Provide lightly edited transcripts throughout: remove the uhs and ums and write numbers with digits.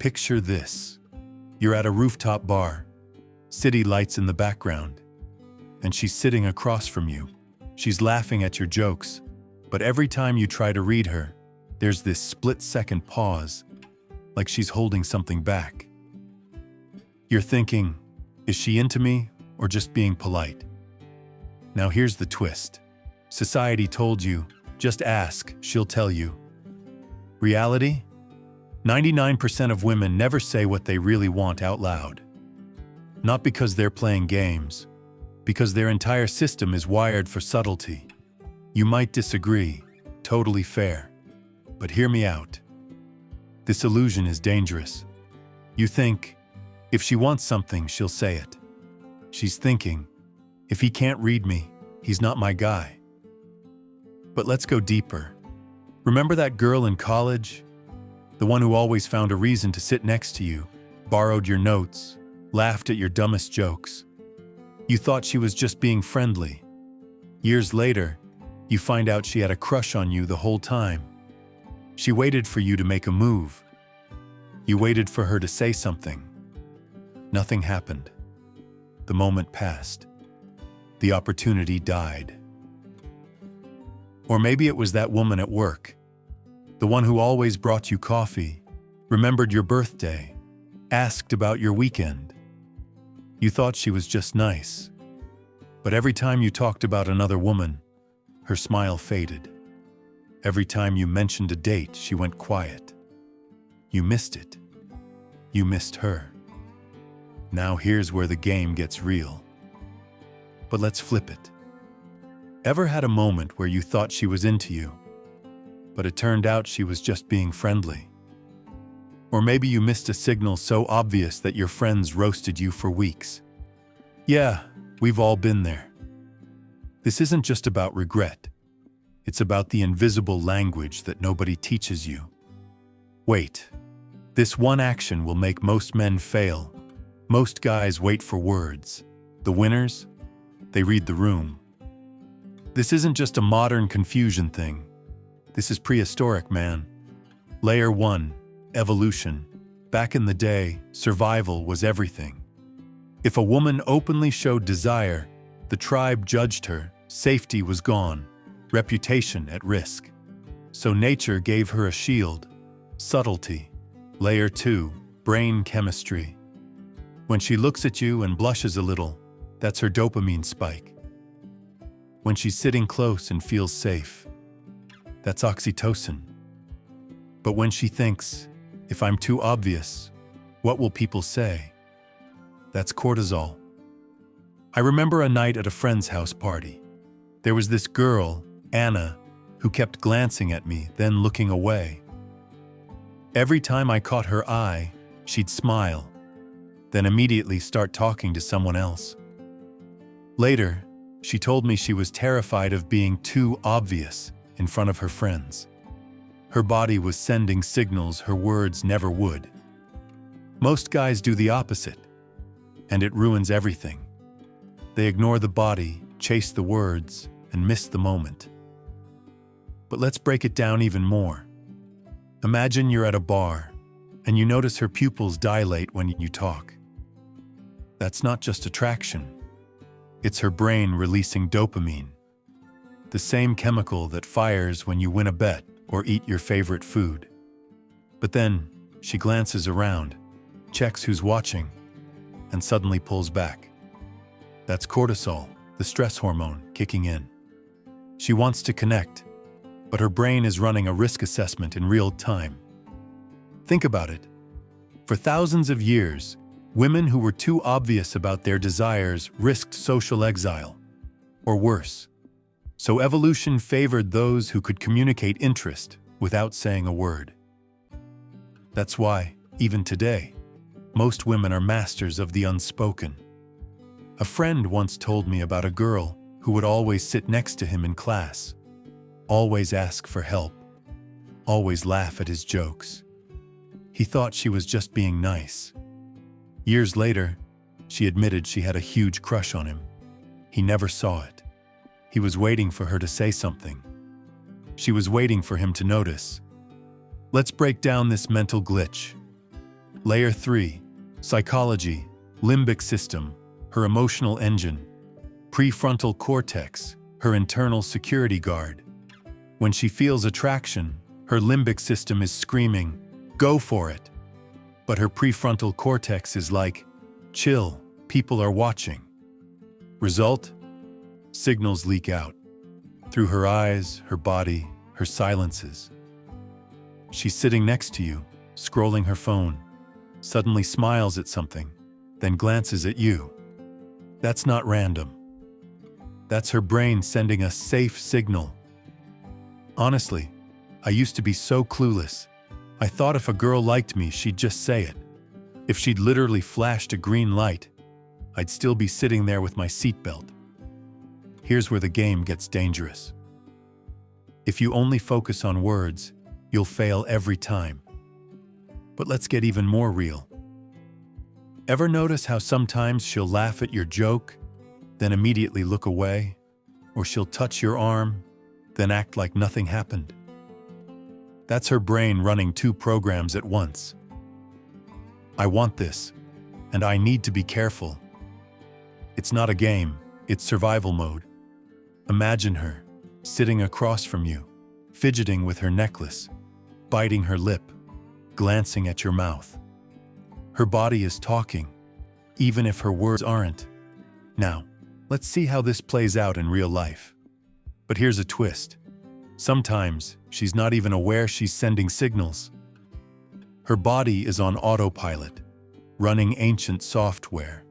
Picture this. You're at a rooftop bar, city lights in the background, and she's sitting across from you. She's laughing at your jokes, but every time you try to read her, there's this split-second pause, like she's holding something back. You're thinking, is she into me or just being polite? Now here's the twist. Society told you, just ask, she'll tell you. Reality? 99% of women never say what they really want out loud. Not because they're playing games, because their entire system is wired for subtlety. You might disagree, totally fair. But hear me out. This illusion is dangerous. You think, if she wants something, she'll say it. She's thinking, if he can't read me, he's not my guy. But let's go deeper. Remember that girl in college? The one who always found a reason to sit next to you, borrowed your notes, laughed at your dumbest jokes. You thought she was just being friendly. Years later, you find out she had a crush on you the whole time. She waited for you to make a move. You waited for her to say something. Nothing happened. The moment passed. The opportunity died. Or maybe it was that woman at work, the one who always brought you coffee, remembered your birthday, asked about your weekend. You thought she was just nice, but every time you talked about another woman, her smile faded. Every time you mentioned a date, she went quiet. You missed it. You missed her. Now here's where the game gets real. But let's flip it. Ever had a moment where you thought she was into you, but it turned out she was just being friendly? Or maybe you missed a signal so obvious that your friends roasted you for weeks. Yeah, we've all been there. This isn't just about regret. It's about the invisible language that nobody teaches you. Wait, this one action will make most men fail. Most guys wait for words. The winners, they read the room. This isn't just a modern confusion thing. This is prehistoric, man. Layer 1, evolution. Back in the day, survival was everything. If a woman openly showed desire, the tribe judged her, safety was gone, reputation at risk. So nature gave her a shield, subtlety. Layer 2, brain chemistry. When she looks at you and blushes a little, that's her dopamine spike. When she's sitting close and feels safe, that's oxytocin. But when she thinks, if I'm too obvious, what will people say? That's cortisol. I remember a night at a friend's house party. There was this girl, Anna, who kept glancing at me, then looking away. Every time I caught her eye, she'd smile, then immediately start talking to someone else. Later, she told me she was terrified of being too obvious in front of her friends. Her body was sending signals her words never would. Most guys do the opposite, and it ruins everything. They ignore the body, chase the words, and miss the moment. But let's break it down even more. Imagine you're at a bar, and you notice her pupils dilate when you talk. That's not just attraction. It's her brain releasing dopamine, the same chemical that fires when you win a bet or eat your favorite food. But then, she glances around, checks who's watching, and suddenly pulls back. That's cortisol, the stress hormone, kicking in. She wants to connect, but her brain is running a risk assessment in real time. Think about it. For thousands of years, women who were too obvious about their desires risked social exile, or worse. So evolution favored those who could communicate interest without saying a word. That's why, even today, most women are masters of the unspoken. A friend once told me about a girl who would always sit next to him in class, always ask for help, always laugh at his jokes. He thought she was just being nice. Years later, she admitted she had a huge crush on him. He never saw it. He was waiting for her to say something. She was waiting for him to notice. Let's break down this mental glitch. Layer 3. Psychology, limbic system, her emotional engine. Prefrontal cortex, her internal security guard. When she feels attraction, her limbic system is screaming, "Go for it." But her prefrontal cortex is like, "Chill, people are watching." Result? Signals leak out. Through her eyes, her body, her silences. She's sitting next to you, scrolling her phone, suddenly smiles at something, then glances at you. That's not random. That's her brain sending a safe signal. Honestly, I used to be so clueless. I thought if a girl liked me, she'd just say it. If she'd literally flashed a green light, I'd still be sitting there with my seatbelt. Here's where the game gets dangerous. If you only focus on words, you'll fail every time. But let's get even more real. Ever notice how sometimes she'll laugh at your joke, then immediately look away? Or she'll touch your arm, then act like nothing happened? That's her brain running two programs at once. I want this, and I need to be careful. It's not a game, it's survival mode. Imagine her, sitting across from you, fidgeting with her necklace, biting her lip, glancing at your mouth. Her body is talking, even if her words aren't. Now, let's see how this plays out in real life. But here's a twist. Sometimes, she's not even aware she's sending signals. Her body is on autopilot, running ancient software.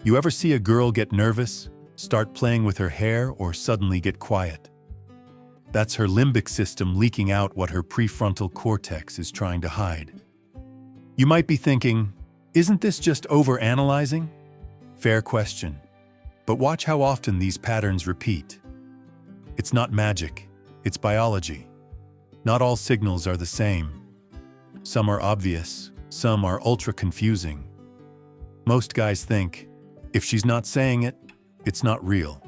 You ever see a girl get nervous, start playing with her hair, or suddenly get quiet? That's her limbic system leaking out what her prefrontal cortex is trying to hide. You might be thinking, isn't this just overanalyzing? Fair question. But watch how often these patterns repeat. It's not magic, it's biology. Not all signals are the same. Some are obvious, some are ultra confusing. Most guys think, if she's not saying it, it's not real.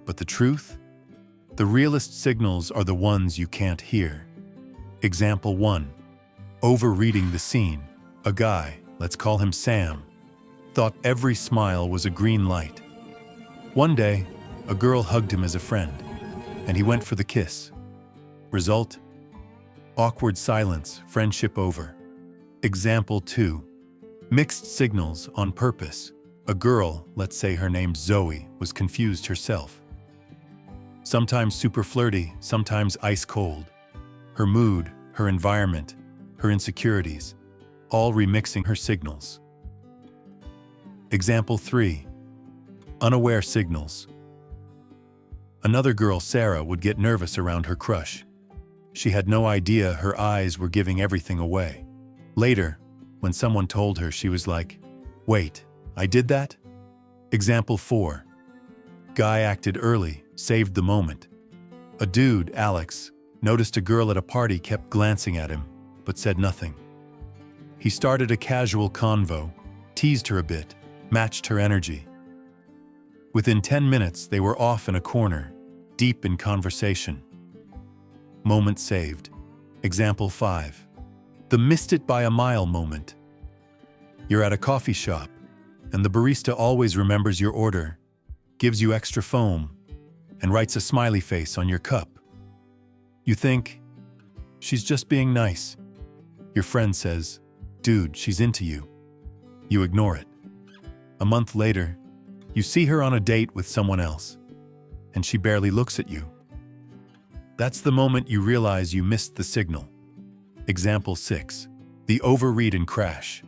But the truth? The realest signals are the ones you can't hear. Example 1. Overreading the scene. A guy, let's call him Sam, thought every smile was a green light. One day, a girl hugged him as a friend, and he went for the kiss. Result? Awkward silence, friendship over. Example 2. Mixed signals on purpose. A girl, let's say her name's Zoe, was confused herself. Sometimes super flirty, sometimes ice cold. Her mood, her environment, her insecurities, all remixing her signals. Example 3. Unaware signals. Another girl, Sarah, would get nervous around her crush. She had no idea her eyes were giving everything away. Later, when someone told her, she was like, "Wait, I did that?" Example 4. Guy acted early, saved the moment. A dude, Alex, noticed a girl at a party kept glancing at him, but said nothing. He started a casual convo, teased her a bit, matched her energy. Within 10 minutes, they were off in a corner, deep in conversation. Moment saved. Example 5. The missed it by a mile moment. You're at a coffee shop, and the barista always remembers your order, gives you extra foam, and writes a smiley face on your cup. You think, she's just being nice. Your friend says, "Dude, she's into you." You ignore it. A month later, you see her on a date with someone else, and she barely looks at you. That's the moment you realize you missed the signal. Example 6. The overread and crash.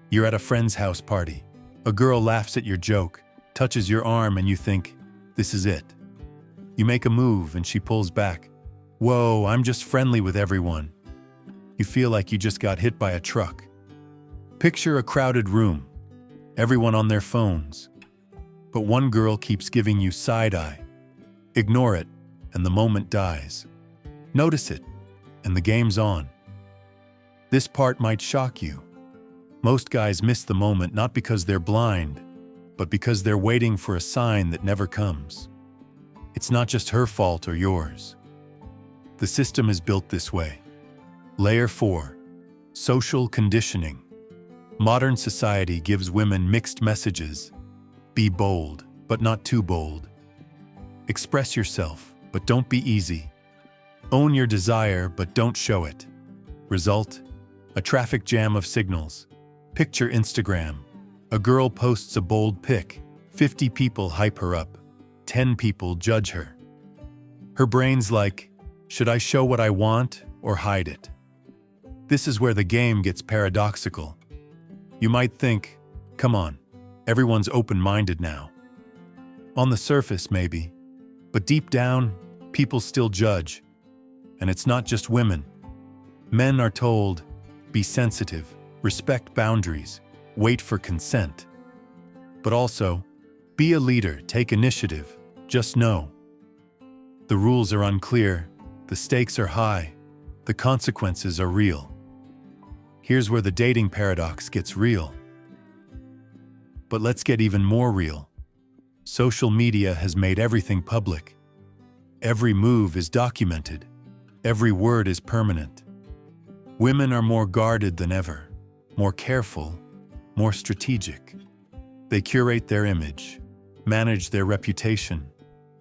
You're at a friend's house party. A girl laughs at your joke, touches your arm, and you think, this is it. You make a move and she pulls back. "Whoa, I'm just friendly with everyone." You feel like you just got hit by a truck. Picture a crowded room, everyone on their phones. But one girl keeps giving you side-eye. Ignore it, and the moment dies. Notice it, and the game's on. This part might shock you. Most guys miss the moment not because they're blind, but because they're waiting for a sign that never comes. It's not just her fault or yours. The system is built this way. Layer 4. Social conditioning. Modern society gives women mixed messages. Be bold, but not too bold. Express yourself, but don't be easy. Own your desire, but don't show it. Result: a traffic jam of signals. Picture Instagram. A girl posts a bold pic. 50 people hype her up. 10 people judge her. Her brain's like, should I show what I want or hide it? This is where the game gets paradoxical. You might think, come on, everyone's open-minded now. On the surface, maybe. But deep down, people still judge. And it's not just women. Men are told, be sensitive, respect boundaries, wait for consent. But also, be a leader, take initiative, just know. The rules are unclear, the stakes are high, the consequences are real. Here's where the dating paradox gets real. But let's get even more real. Social media has made everything public. Every move is documented. Every word is permanent. Women are more guarded than ever, more careful, more strategic. They curate their image, manage their reputation,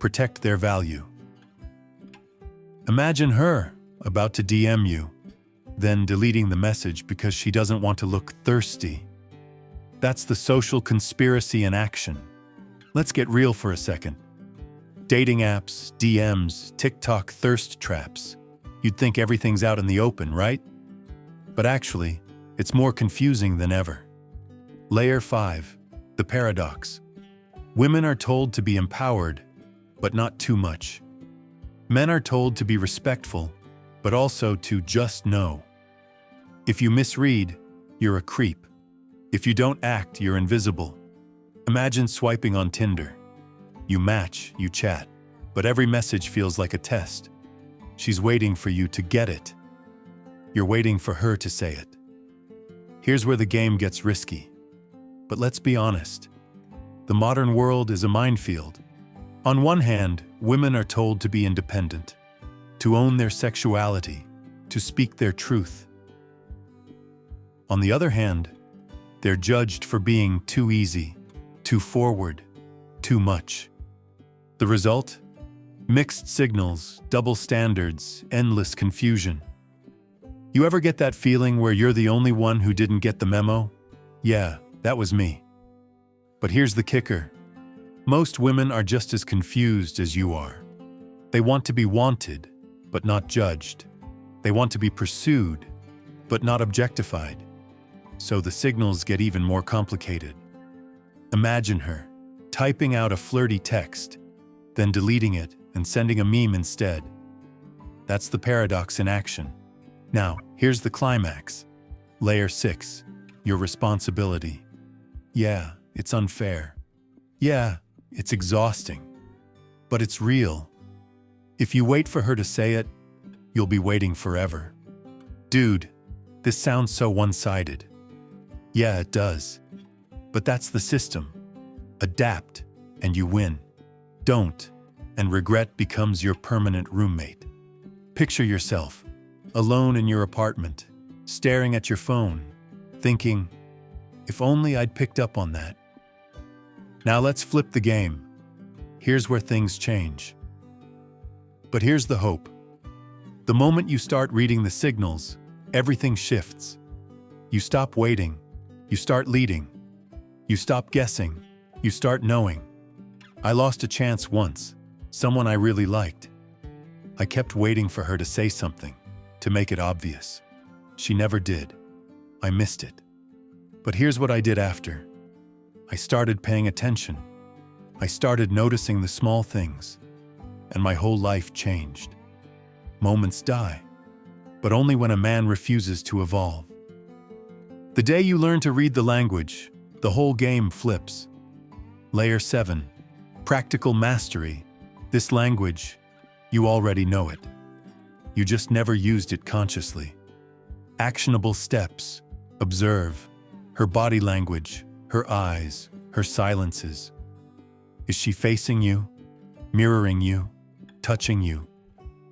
protect their value. Imagine her about to DM you, then deleting the message because she doesn't want to look thirsty. That's the social conspiracy in action. Let's get real for a second. Dating apps, DMs, TikTok thirst traps. You'd think everything's out in the open, right? But actually, it's more confusing than ever. Layer 5, the paradox. Women are told to be empowered, but not too much. Men are told to be respectful, but also to just know. If you misread, you're a creep. If you don't act, you're invisible. Imagine swiping on Tinder. You match, you chat, but every message feels like a test. She's waiting for you to get it. You're waiting for her to say it. Here's where the game gets risky. But let's be honest. The modern world is a minefield. On one hand, women are told to be independent, to own their sexuality, to speak their truth. On the other hand, they're judged for being too easy, too forward, too much. The result? Mixed signals, double standards, endless confusion. You ever get that feeling where you're the only one who didn't get the memo? Yeah, that was me. But here's the kicker. Most women are just as confused as you are. They want to be wanted, but not judged. They want to be pursued, but not objectified. So the signals get even more complicated. Imagine her, typing out a flirty text, then deleting it and sending a meme instead. That's the paradox in action. Now, here's the climax. Layer 6, your responsibility. Yeah, it's unfair. Yeah, it's exhausting. But it's real. If you wait for her to say it, you'll be waiting forever. Dude, this sounds so one-sided. Yeah, it does. But that's the system. Adapt, and you win. Don't, and regret becomes your permanent roommate. Picture yourself, alone in your apartment, staring at your phone, thinking, if only I'd picked up on that. Now let's flip the game. Here's where things change. But here's the hope. The moment you start reading the signals, everything shifts. You stop waiting. You start leading. You stop guessing. You start knowing. I lost a chance once, someone I really liked. I kept waiting for her to say something, to make it obvious. She never did. I missed it. But here's what I did after. I started paying attention. I started noticing the small things, and my whole life changed. Moments die, but only when a man refuses to evolve. The day you learn to read the language, the whole game flips. Layer 7, practical mastery. This language, you already know it. You just never used it consciously. Actionable steps. Observe her body language, her eyes, her silences. Is she facing you, mirroring you, touching you?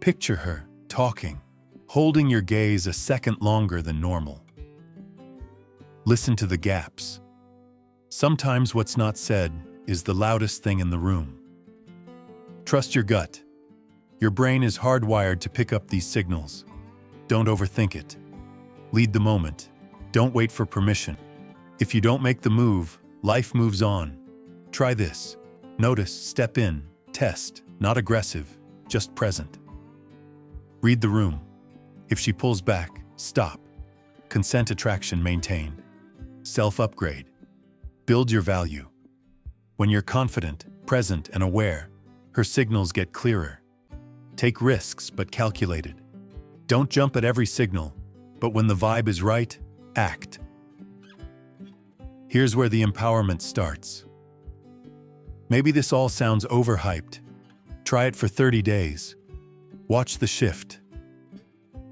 Picture her talking, holding your gaze a second longer than normal. Listen to the gaps. Sometimes what's not said is the loudest thing in the room. Trust your gut. Your brain is hardwired to pick up these signals. Don't overthink it. Lead the moment. Don't wait for permission. If you don't make the move, life moves on. Try this. Notice, step in, test, not aggressive, just present. Read the room. If she pulls back, stop. Consent attraction maintained. Self-upgrade. Build your value. When you're confident, present, and aware, her signals get clearer. Take risks, but calculated. Don't jump at every signal, but when the vibe is right, act. Here's where the empowerment starts. Maybe this all sounds overhyped. Try it for 30 days. Watch the shift.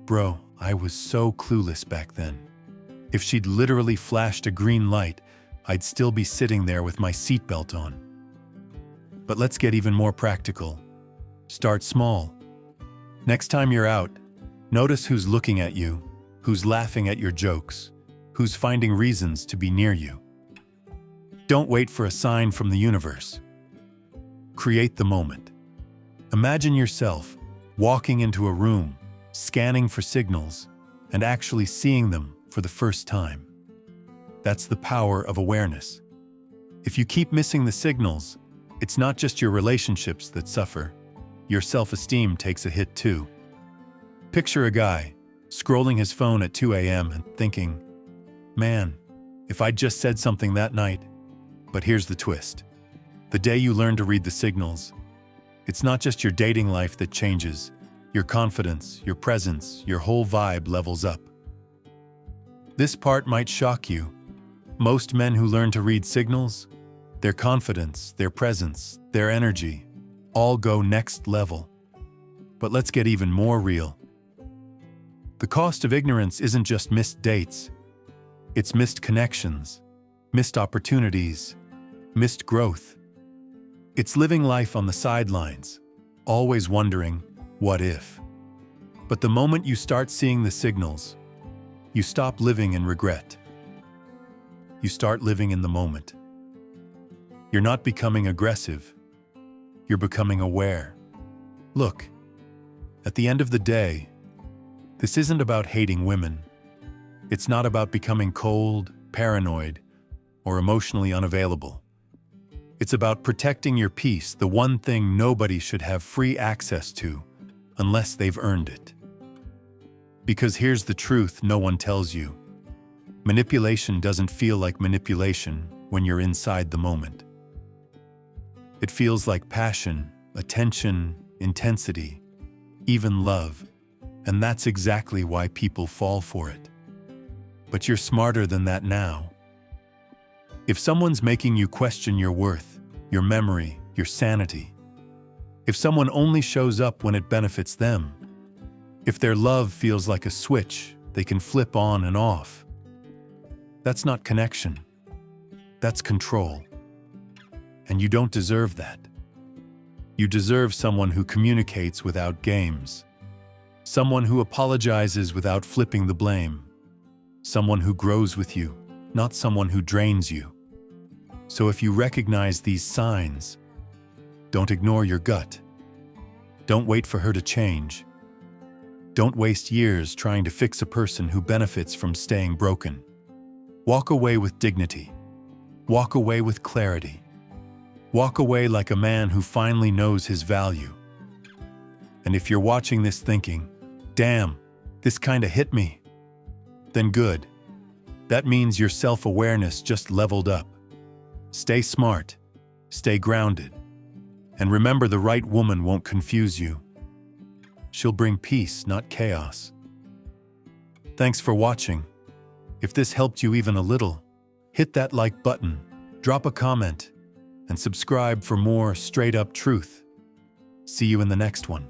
Bro, I was so clueless back then. If she'd literally flashed a green light, I'd still be sitting there with my seatbelt on. But let's get even more practical. Start small. Next time you're out, notice who's looking at you, who's laughing at your jokes, who's finding reasons to be near you. Don't wait for a sign from the universe. Create the moment. Imagine yourself walking into a room, scanning for signals, and actually seeing them for the first time. That's the power of awareness. If you keep missing the signals, it's not just your relationships that suffer. Your self-esteem takes a hit too. Picture a guy scrolling his phone at 2 a.m. and thinking, man, if I'd just said something that night. But here's the twist. The day you learn to read the signals, it's not just your dating life that changes. Your confidence, your presence, your whole vibe levels up. This part might shock you. Most men who learn to read signals, their confidence, their presence, their energy, all go next level. But let's get even more real. The cost of ignorance isn't just missed dates. It's missed connections, missed opportunities, missed growth. It's living life on the sidelines, always wondering, what if? But the moment you start seeing the signals, you stop living in regret. You start living in the moment. You're not becoming aggressive. You're becoming aware. Look, at the end of the day, this isn't about hating women. It's not about becoming cold, paranoid, or emotionally unavailable. It's about protecting your peace, the one thing nobody should have free access to unless they've earned it. Because here's the truth no one tells you. Manipulation doesn't feel like manipulation when you're inside the moment. It feels like passion, attention, intensity, even love, and that's exactly why people fall for it. But you're smarter than that now. If someone's making you question your worth, your memory, your sanity, if someone only shows up when it benefits them, if their love feels like a switch they can flip on and off, that's not connection. That's control. And you don't deserve that. You deserve someone who communicates without games, someone who apologizes without flipping the blame, someone who grows with you, not someone who drains you. So if you recognize these signs, don't ignore your gut. Don't wait for her to change. Don't waste years trying to fix a person who benefits from staying broken. Walk away with dignity. Walk away with clarity. Walk away like a man who finally knows his value. And if you're watching this thinking, damn, this kinda hit me, then good. That means your self-awareness just leveled up. Stay smart, stay grounded, and remember the right woman won't confuse you. She'll bring peace, not chaos. Thanks for watching. If this helped you even a little, hit that like button, drop a comment, and subscribe for more straight-up truth. See you in the next one.